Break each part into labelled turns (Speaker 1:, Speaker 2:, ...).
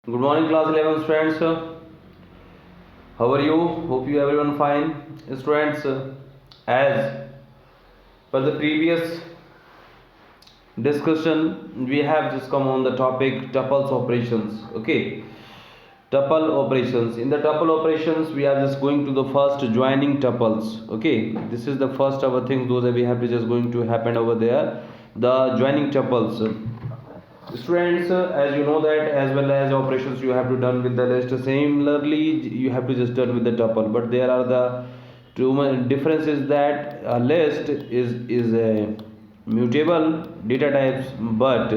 Speaker 1: Good morning, class 11 students. How are you? Hope you everyone fine. Students, as per the previous discussion, we have just come on the topic tuples operations. Okay, tuple operations. In the tuple operations, we are just going to the first joining tuples. Okay, this is the first of our things. Those that we have to just going to happen over there. The joining tuples. Students, as you know that as well as operations you have to done with the list, similarly you have to just done with the tuple, but there are the two differences that a list is a mutable data types, but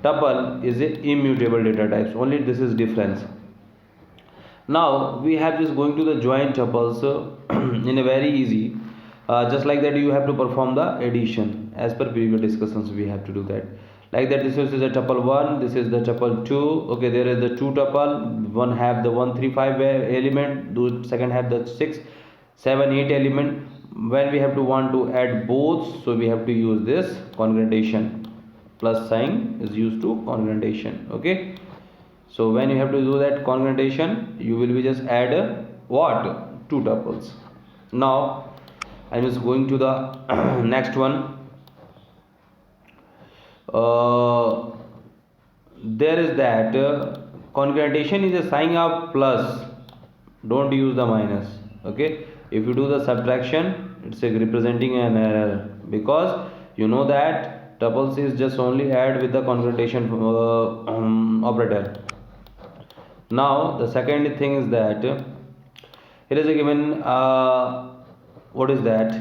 Speaker 1: tuple is a immutable data types. Only this is difference. Now we have just going to the joint tuples in a very easy, just like that you have to perform the addition as per previous discussions. We have to do that like that. This is a tuple 1, this is the tuple 2. Okay, there is the two tuple, one have the 1 3 5 element, the second have the 6 7 8 element. When we have to want to add both, so we have to use this congruentation, plus sign is used to congruentation. Okay, so when you have to do that congruentation, you will be just add what, two tuples. Now I'm just going to the next one. There is that congruentation is a sign of plus, don't use the minus. Okay, if you do the subtraction, it's a representing an error, because you know that tuples is just only add with the congruentation operator. Now the second thing is that here is a given, what is that,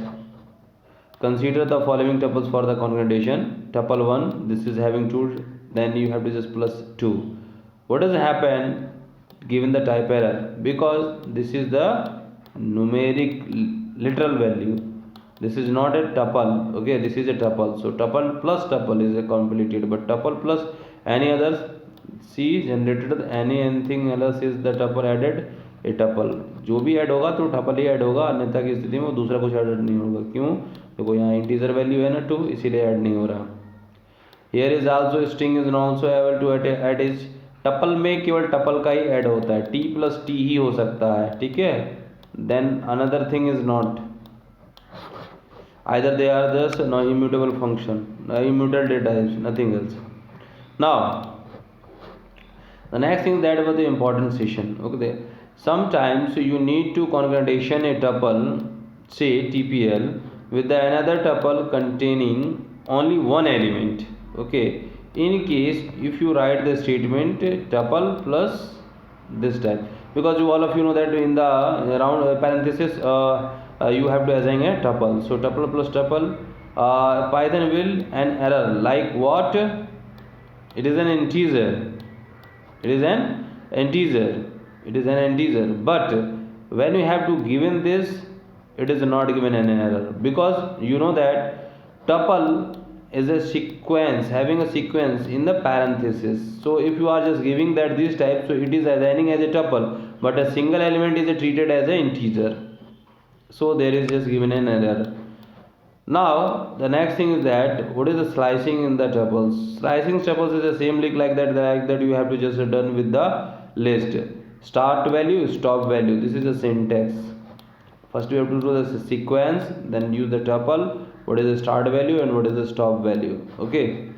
Speaker 1: consider the following tuples for the congruentation. Tuple 1, this is having 2, then you have to just plus 2. What does happen given the type error? Because this is the numeric literal value, this is not a tuple. Okay, this is a tuple, so tuple plus tuple is a completed, but tuple plus any others, C generated anything else is the tuple added a tuple. जो भी add होगा तो tuple ही add होगा, अन्यथा की स्थिति में दूसरा कुछ ऐड नहीं होगा. क्यों? देखो यहाँ इंटीजर वैल्यू है ना 2, इसीलिए ऐड नहीं हो रहा. Here is also string is also able to add is, tuple में केवल tuple का ही ऐड होता है, t plus t ही हो सकता है. ठीक है, then another thing is not, either they are just no immutable function, no immutable data is nothing else. Now the next thing that was the important session. Okay, sometimes you need to congruentation a tuple, say TPL, with the another tuple containing only one element. Okay, in case if you write the statement tuple plus this type, because you all of you know that in the round parenthesis you have to assign a tuple. So tuple plus tuple, Python will an error like what, it is an integer, it is an integer, it is an integer, but when you have to given this, it is not given an error, because you know that tuple is a sequence, having a sequence in the parenthesis. So if you are just giving that this type, so it is assigning as a tuple, but a single element is treated as an integer, so there is just given an error. Now the next thing is that what is the slicing in the tuples. Slicing tuples is the same like that you have to just done with the list. Start value, stop value, this is the syntax. First we have to do the sequence, then use the tuple, what is the start value and what is the stop value. Okay,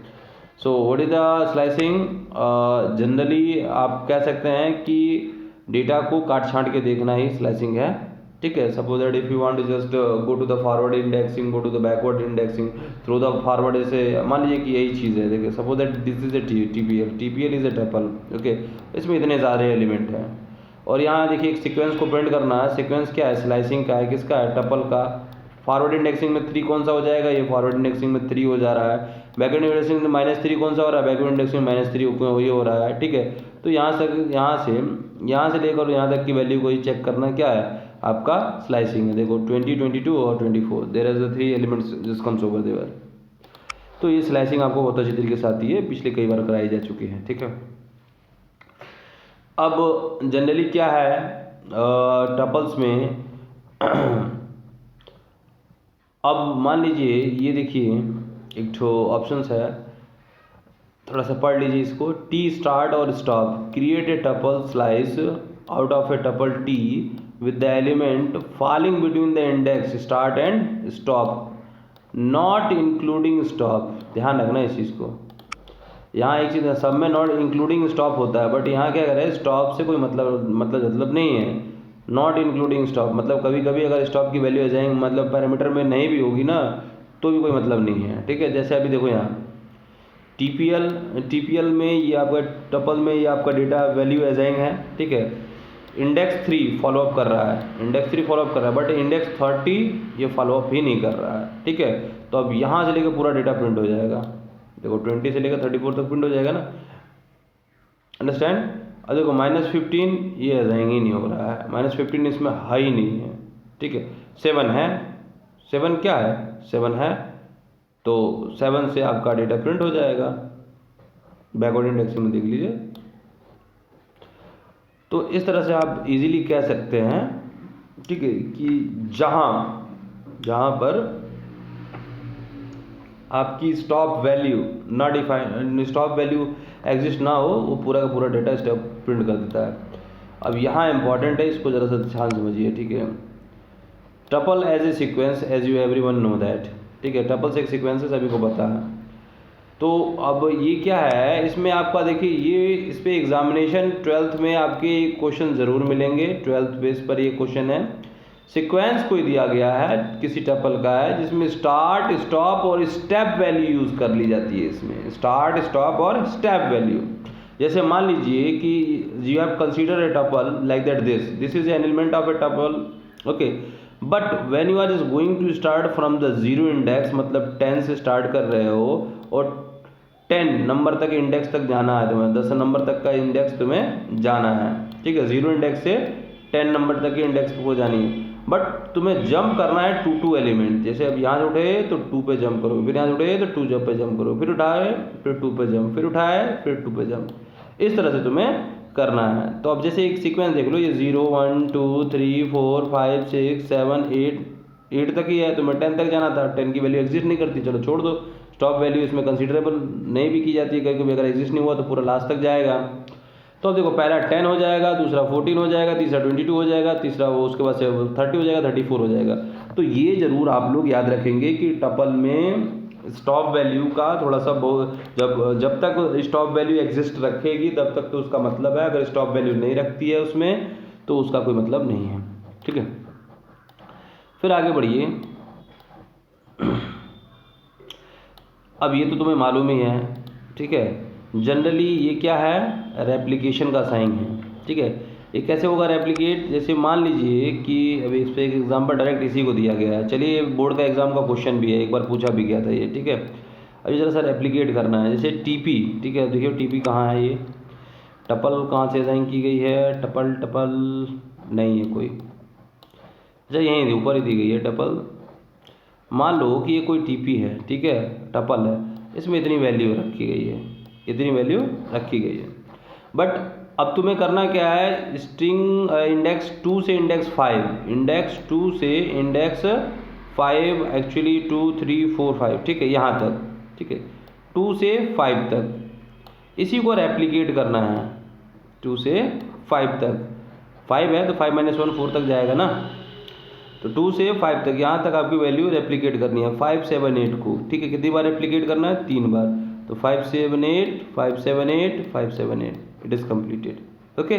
Speaker 1: so what is the slicing? Generally आप कह सकते हैं कि data को काट छांट के देखना ही स्लाइसिंग है. ठीक है, suppose that if you want to just go to the forward indexing, go to the backward indexing through the forward, ऐसे मान लीजिए कि यही चीज़ है. देखिए suppose that this is a TPL is a tuple. Okay, इसमें इतने सारे एलिमेंट हैं और यहाँ देखिए एक सीक्वेंस को प्रिंट करना है. सीक्वेंस क्या है? स्लाइसिंग का है. किसका है? टपल का. फॉरवर्ड इंडेक्सिंग में 3 कौन सा हो जाएगा? ये फॉरवर्ड इंडेक्सिंग में 3 हो जा रहा है. बैकवर्ड इंडेक्सिंग में -3 कौन सा हो रहा है? बैकवर्ड इंडेक्सिंग में -3 ये हो रहा है. ठीक है, तो यहाँ से लेकर यहाँ तक की वैल्यू को ही चेक करना क्या है? आपका स्लाइसिंग है. देखो 20 22 और 24, there is the 3 elements just comes over there. तो ये स्लाइसिंग आपको बहुत अच्छी तरीके से आती है, पिछले कई बार कराई जा चुकी है. ठीक है, अब जनरली क्या है टपल्स में अब मान लीजिए ये देखिए एक ठो ऑप्शंस है थोड़ा सा पढ़ लीजिए इसको। टी स्टार्ट और stop, create a tuple slice out of a tuple T with the element falling between the index start and stop not including stop. ध्यान रखना इस चीज़ को। यहाँ एक चीज़ है, सब में नॉट इंक्लूडिंग स्टॉप होता है, बट यहाँ क्या करें, स्टॉप से कोई मतलब नहीं है। नॉट इंक्लूडिंग स्टॉप मतलब कभी कभी अगर स्टॉप की वैल्यू आ जाएंगे मतलब पैरामीटर में नहीं भी होगी ना तो भी कोई मतलब नहीं है, ठीक है। जैसे अभी देखो यहाँ टीपीएल में ये आपका टपल में ये आपका डेटा वैल्यू असाइन है, ठीक है। इंडेक्स 3 फॉलोअप कर रहा है, इंडेक्स 3 फॉलोअप कर रहा है, बट इंडेक्स 30 ये फॉलोअप ही नहीं कर रहा है, ठीक है। तो अब यहाँ से लेकर पूरा डेटा प्रिंट हो जाएगा। देखो 20 से लेकर 34 तक प्रिंट हो जाएगा ना, अंडरस्टैंड। अब देखो -15 ये असाइन ही नहीं हो रहा है, -15 इसमें है ही नहीं है, ठीक है। 7 है, 7 क्या है, 7 है, तो 7 से आपका डेटा प्रिंट हो जाएगा। बैकवर्ड इंडेक्सिंग में देख लीजिए। तो इस तरह से आप इजीली कह सकते हैं, ठीक है, कि जहाँ पर आपकी स्टॉप वैल्यू ना डिफाइन, स्टॉप वैल्यू एग्जिस्ट ना हो, वो पूरा का पूरा डेटा स्टॉप प्रिंट कर देता है। अब यहाँ इंपॉर्टेंट है, इसको ज़रा सा ध्यान समझिए, ठीक है। Tuple as a sequence as you everyone know that, ठीक है। टपल्स एक सीक्वेंस है, सभी को पता है। तो अब ये क्या है, इसमें आपका देखिए ये इस पे एग्जामिनेशन 12th में आपके क्वेश्चन ज़रूर मिलेंगे। 12th बेस पर ये क्वेश्चन है। सीक्वेंस कोई दिया गया है किसी टपल का है जिसमें स्टार्ट स्टॉप और स्टेप वैल्यू यूज़ कर ली जाती है। इसमें स्टार्ट स्टॉप और स्टेप वैल्यू, जैसे मान लीजिए कि you have consider a tuple like that, this is an element of a tuple, okay. But when you are just going to start from the zero index, मतलब 10 से start कर रहे हो और 10 नंबर तक इंडेक्स तक जाना है तुम्हें, 10 नंबर तक का इंडेक्स तुम्हें जाना है, ठीक है। जीरो इंडेक्स से 10 नंबर तक के इंडेक्स को जानी है, बट तुम्हें जंप करना है 2 एलिमेंट। जैसे अब यहाँ से उठे तो 2 पे जंप करो, फिर यहाँ से उठे तो 2 जंप पे जंप करो, फिर उठाए फिर 2 पे जंप, फिर उठाए फिर 2 पे जंप, इस तरह से तुम्हें करना है। तो अब जैसे एक सीक्वेंस देख लो, ये 0 1 2 3 4 5 6 7 8 तक ही है, तुम्हें 10 तक जाना था, 10 की वैल्यू एग्जिस्ट नहीं करती, चलो छोड़ दो। स्टॉप वैल्यू इसमें कंसीडरेबल नहीं भी की जाती है, क्योंकि अगर एग्जिस्ट नहीं हुआ तो पूरा लास्ट तक जाएगा। तो देखो पहला 10 हो जाएगा, दूसरा 14 हो जाएगा, तीसरा 22 हो जाएगा, तीसरा वो उसके बाद से 30 हो जाएगा, 34 हो जाएगा। तो ये जरूर आप लोग याद रखेंगे कि टपल में स्टॉप वैल्यू का थोड़ा सा जब तक स्टॉप वैल्यू एग्जिस्ट रखेगी तब तक तो उसका मतलब है, अगर स्टॉप वैल्यू नहीं रखती है उसमें तो उसका कोई मतलब नहीं है, ठीक है। फिर आगे बढ़िए। अब ये तो तुम्हें मालूम ही है, ठीक है। जनरली ये क्या है, रेप्लिकेशन का साइन है, ठीक है। ये कैसे होगा रेप्लिकेट, जैसे मान लीजिए कि अभी इस पर एक एग्जाम्पल डायरेक्ट इसी को दिया गया है। चलिए बोर्ड का एग्जाम का क्वेश्चन भी है, एक बार पूछा भी गया था ये, ठीक है। अभी जरा सा रेप्लिकेट करना है, जैसे टीपी, ठीक है। देखिए टीपी कहाँ है, ये टपल कहाँ से असाइन की गई है, टपल नहीं है कोई, अच्छा यहीं ऊपर ही दी गई है टपल। मान लो कि ये कोई टीपी है, ठीक है, टपल है, इसमें इतनी वैल्यू रखी गई है, इतनी वैल्यू रखी गई है। बट अब तुम्हें करना क्या है, स्ट्रिंग इंडेक्स 2 से इंडेक्स 5, इंडेक्स 2 से इंडेक्स 5, एक्चुअली 2 3 4 5, ठीक है, यहाँ तक, ठीक है, 2 से 5 तक इसी को रेप्लिकेट करना है। 2 से 5 तक, 5 है तो 5 - 1 4 तक जाएगा ना, तो 2 से 5 तक यहाँ तक आपकी वैल्यू रेप्लिकेट करनी है 5 7 8 को, ठीक है। कितनी बार रेप्लिकेट करना है, 3 बार, तो 5 7 8 5 7 8 5 7 8, इट इज़ कम्प्लीटेड, ओके।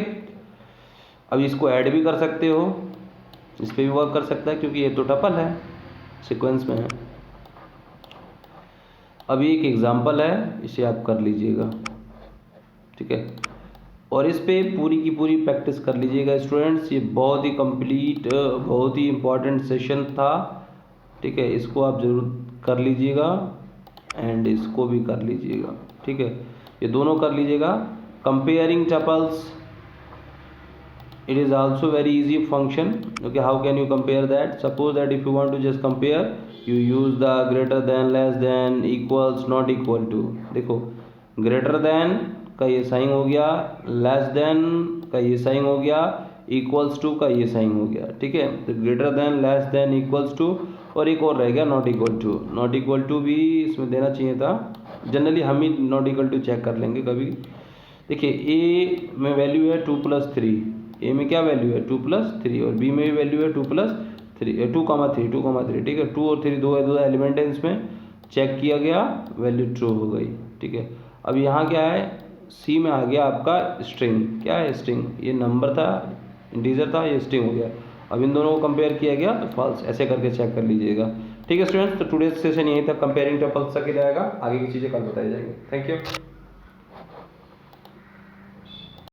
Speaker 1: अब इसको ऐड भी कर सकते हो, इस पर भी वर्क कर सकता है क्योंकि ये तो टपल है, सीक्वेंस में है। अब एक एग्जांपल है, इसे आप कर लीजिएगा, ठीक है, और इस पे पूरी की पूरी प्रैक्टिस कर लीजिएगा स्टूडेंट्स। ये बहुत ही कंप्लीट, बहुत ही इम्पोर्टेंट सेशन था, ठीक है। इसको आप ज़रूर कर लीजिएगा एंड इसको भी कर लीजिएगा, ठीक है, ये दोनों कर लीजिएगा। Comparing tuples, it is also very easy function, okay। how can you compare that, suppose that if you want to just compare, you use the greater than, less than, equals, not equal to। देखो greater than का ये sign हो गया, less than का ये sign हो गया, equals to का ये साइन हो गया, ठीक है। तो greater than, less than, equals to, और एक और रह गया not equal to. Not equal to भी इसमें देना चाहिए था, जनरली हम ही नॉट इक्वल टू चेक कर लेंगे कभी। देखिए ए में वैल्यू है 2+3, ए में क्या वैल्यू है 2+3 और बी में भी वैल्यू है 2+3 2,3 ठीक है। 2 और 3 दो एलिमेंट है इसमें, चेक किया गया वैल्यू ट्रू हो गई, ठीक है। अब यहाँ क्या है, सी में आ गया आपका स्ट्रिंग, क्या है स्ट्रिंग, ये नंबर था इंटीजर था, ये स्ट्रिंग हो गया। अब इन दोनों को कंपेयर किया गया तो फॉल्स, ऐसे करके चेक कर लीजिएगा, ठीक है स्टूडेंट्स। तो टुडेज सेशन यहीं तक कंपेयरिंग टपल्स तक ही रहेगा, आगे की चीज़ें कल बताई जाएंगी। Thank you.